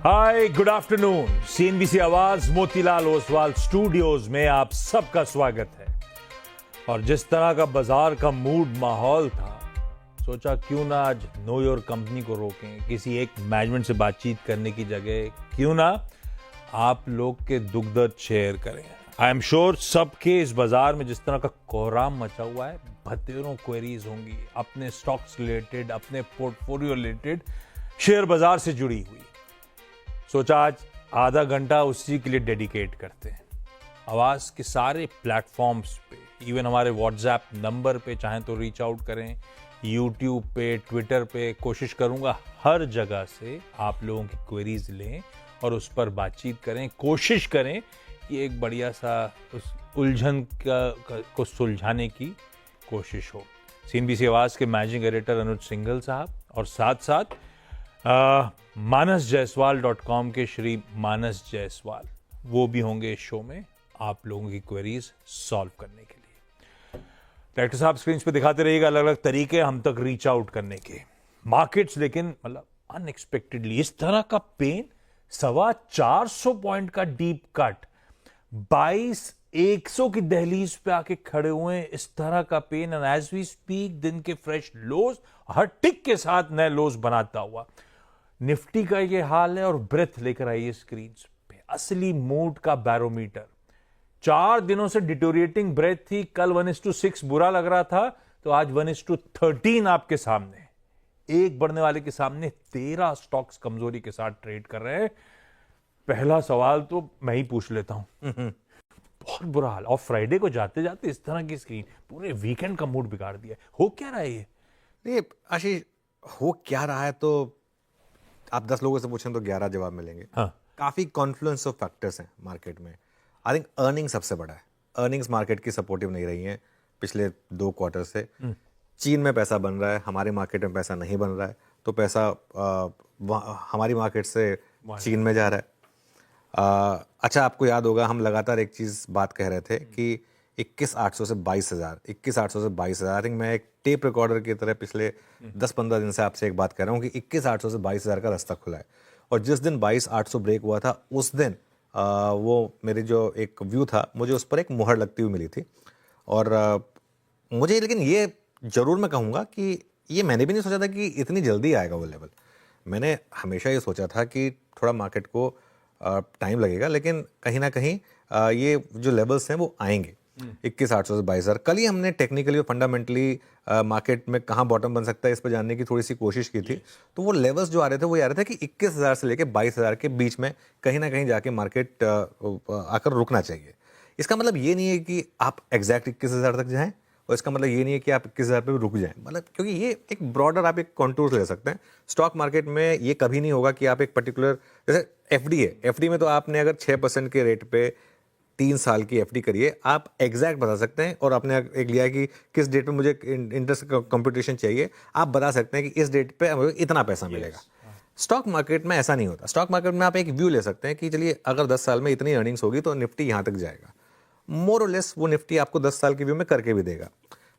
Hi good afternoon. CNBC आवाज Motilal Oswal studios में आप सबका स्वागत है। और जिस तरह का बाजार का मूड माहौल था, सोचा क्यों ना आज नो योर कंपनी को रोकें। किसी एक मैनेजमेंट से बातचीत करने की जगह क्यों ना आप लोग के दुख दर्द शेयर करें। आई एम श्योर सबके इस बाजार में जिस तरह का कोहराम मचा हुआ है, बतेरों क्वेरीज होंगी अपने स्टॉक्स रिलेटेड, अपने पोर्टफोलियो रिलेटेड, शेयर बाजार से जुड़ी हुई। सोचा आज आधा घंटा उसी के लिए डेडिकेट करते हैं। आवाज के सारे प्लेटफॉर्म्स पे, इवन हमारे व्हाट्सएप नंबर पे चाहें तो रीच आउट करें, यूट्यूब पे, ट्विटर पे, कोशिश करूंगा हर जगह से आप लोगों की क्वेरीज लें और उस पर बातचीत करें। कोशिश करें कि एक बढ़िया सा उस उलझन को सुलझाने की कोशिश हो। सीएनबीसी आवाज के मैनेजिंग एडिटर अनुज सिंघल साहब और साथ साथ manasjaiswal.com के श्री मानस जायसवाल, वो भी होंगे इस शो में आप लोगों की क्वेरीज सॉल्व करने के लिए। डायरेक्टर साहब स्क्रीन पे दिखाते रहिएगा अलग अलग तरीके हम तक रीच आउट करने के। मार्केट्स लेकिन मतलब अनएक्सपेक्टेडली इस तरह का पेन, 450 पॉइंट का डीप कट, 22,100 की दहलीज पे आके खड़े हुए हैं। इस तरह का pain and as we speak दिन के फ्रेश लोज, हर टिक के साथ नए लोज बनाता हुआ निफ्टी का ये हाल है। और ब्रेथ लेकर आइए स्क्रीन पे, असली मूड का बैरोमीटर। 4 दिनों से डिटोरिएटिंग ब्रेथ थी। कल 1:6 बुरा लग रहा था, तो आज 1:13 आपके सामने। एक बढ़ने वाले के सामने 13 स्टॉक्स कमजोरी के साथ ट्रेड कर रहे हैं। पहला सवाल तो मैं ही पूछ लेता हूं। बहुत बुरा हाल। और फ्राइडे को जाते जाते इस तरह की स्क्रीन पूरे वीकेंड का मूड बिगाड़ दिया। हो क्या रहा है ये? नहीं आशीष, हो क्या रहा है तो आप 10 लोगों से पूछें तो 11 जवाब मिलेंगे। हाँ। काफी कॉन्फ्लुएंस ऑफ फैक्टर्स हैं मार्केट में। आई थिंक अर्निंग सबसे बड़ा है। अर्निंग्स मार्केट की सपोर्टिव नहीं रही हैं पिछले 2 क्वार्टर से। चीन में पैसा बन रहा है, हमारे मार्केट में पैसा नहीं बन रहा है, तो पैसा हमारी मार्केट से चीन में जा रहा है। अच्छा, आपको याद होगा हम लगातार एक चीज बात कह रहे थे कि 21,800 से 22,000, 21,800 से 22,000। आई थिंक मैं एक टेप रिकॉर्डर की तरह पिछले 10-15 दिन से आपसे एक बात कर रहा हूँ कि 21,800 से 22,000 का रास्ता खुला है। और जिस दिन 22,800 ब्रेक हुआ था उस दिन वो मेरी जो एक व्यू था, मुझे उस पर एक मुहर लगती हुई मिली थी। और मुझे लेकिन ये जरूर मैं कहूँगा कि ये मैंने भी नहीं सोचा था कि इतनी जल्दी आएगा वो लेवल। मैंने हमेशा ये सोचा था कि थोड़ा मार्केट को टाइम लगेगा, लेकिन कहीं ना कहीं ये जो लेवल्स हैं वो आएंगे। 21,800 से 22,000। कल ही हमने टेक्निकली और फंडामेंटली मार्केट में कहाँ बॉटम बन सकता है इस पर जानने की थोड़ी सी कोशिश की थी। तो वो लेवल्स जो आ रहे थे वो ये आ रहे थे कि 21,000 से लेके 22,000 के बीच में कहीं ना कहीं जाके मार्केट आकर रुकना चाहिए। इसका मतलब ये नहीं है कि आप एग्जैक्ट 21,000 तक जाएं, और इसका मतलब ये नहीं है कि आप 21,000 पे भी रुक जाएं। मतलब क्योंकि ये एक ब्रॉडर आप एक कॉन्टूर ले सकते हैं। स्टॉक मार्केट में ये कभी नहीं होगा कि आप एक पर्टिकुलर, जैसे एफडी है, एफडी में तो आपने अगर 6% के रेट पे 3 साल की एफडी करिए, आप एग्जैक्ट बता सकते हैं। और आपने एक लिया है कि किस डेट पे मुझे इंटरेस्ट कंप्यूटेशन चाहिए, आप बता सकते हैं कि इस डेट पे मुझे इतना पैसा मिलेगा। स्टॉक मार्केट में ऐसा नहीं होता। स्टॉक मार्केट में आप एक व्यू ले सकते हैं कि चलिए अगर 10 साल में इतनी अर्निंग्स होगी तो निफ्टी यहाँ तक जाएगा। मोर और लेस वो निफ्टी आपको 10 साल के व्यू में करके भी देगा।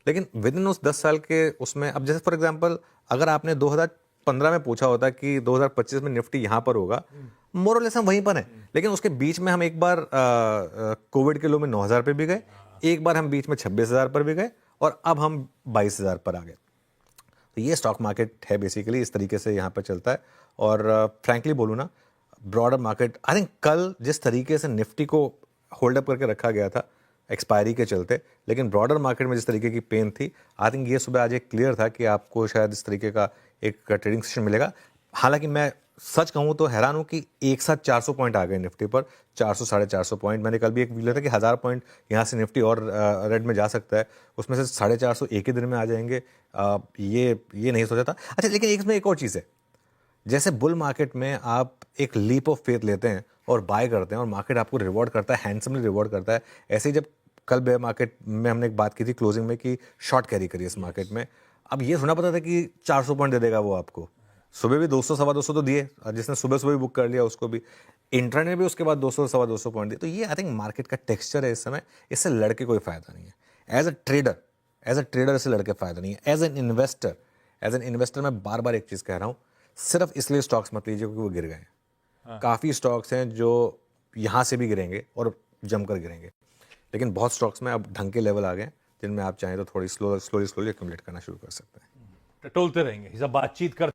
लेकिन विद इन उस 10 साल के उसमें, अब जैसे फॉर एग्जांपल अगर आपने 2015 में पूछा होता कि 2025 में निफ्टी यहाँ पर होगा, मोर और लेस हम वहीं पर हैं। लेकिन उसके बीच में हम एक बार कोविड के लो में 9,000 पे भी गए, एक बार हम बीच में 26,000 पर भी गए, और अब हम 22,000 पर आ गए। तो ये स्टॉक मार्केट है बेसिकली, इस तरीके से यहाँ पर चलता है। और फ्रैंकली बोलूँ ना, ब्रॉडर मार्केट, आई थिंक कल जिस तरीके से निफ्टी को होल्ड अप करके रखा गया था एक्सपायरी के चलते, लेकिन ब्रॉडर मार्केट में जिस तरीके की पेन थी, आई थिंक ये सुबह आज एक क्लियर था कि आपको शायद इस तरीके का एक ट्रेडिंग सेशन मिलेगा। हालांकि मैं सच कहूँ तो हैरान हूँ कि एक साथ 400 पॉइंट आ गए निफ्टी पर, 400 450 पॉइंट। मैंने कल भी एक व्यू लिया था कि 1000 पॉइंट यहाँ से निफ्टी और रेड में जा सकता है, उसमें से 450 एक ही दिन में आ जाएंगे। ये नहीं सोचा था। अच्छा, लेकिन इसमें एक और चीज़ है, जैसे बुल मार्केट में आप एक लीप ऑफ फेथ लेते हैं और बाय करते हैं और मार्केट आपको रिवॉर्ड करता है, हैंडसमली रिवॉर्ड करता है। ऐसे ही जब कल बेयर मार्केट में हमने एक बात की थी क्लोजिंग में कि शॉर्ट कैरी करिए इस मार्केट में। अब ये सुना पता था कि 400 पॉइंट दे देगा वो आपको, सुबह भी 200 सवा 200 तो दिए, जिसने सुबह सुबह भी बुक कर लिया उसको भी, इंट्रा ने भी उसके बाद 200 सवा 200 पॉइंट दिए। तो ये आई थिंक मार्केट का टेक्सचर है इस समय, इससे लड़के कोई फायदा नहीं है। एज अ ट्रेडर इससे लड़के फायदा नहीं है। एज एन इन्वेस्टर मैं बार बार एक चीज़ कह रहा हूँ, सिर्फ इसलिए स्टॉक्स मत लीजिए क्योंकि वो गिर गए हैं। काफ़ी स्टॉक्स हैं जो यहाँ से भी गिरेंगे और जमकर गिरेंगे, लेकिन बहुत स्टॉक्स में अब ढंग के लेवल आ गए हैं जिनमें आप चाहें तो थोड़ी स्लोली एक्यूमुलेट करना शुरू कर सकते हैं। टटोलते रहेंगे, ये सब बातचीत कर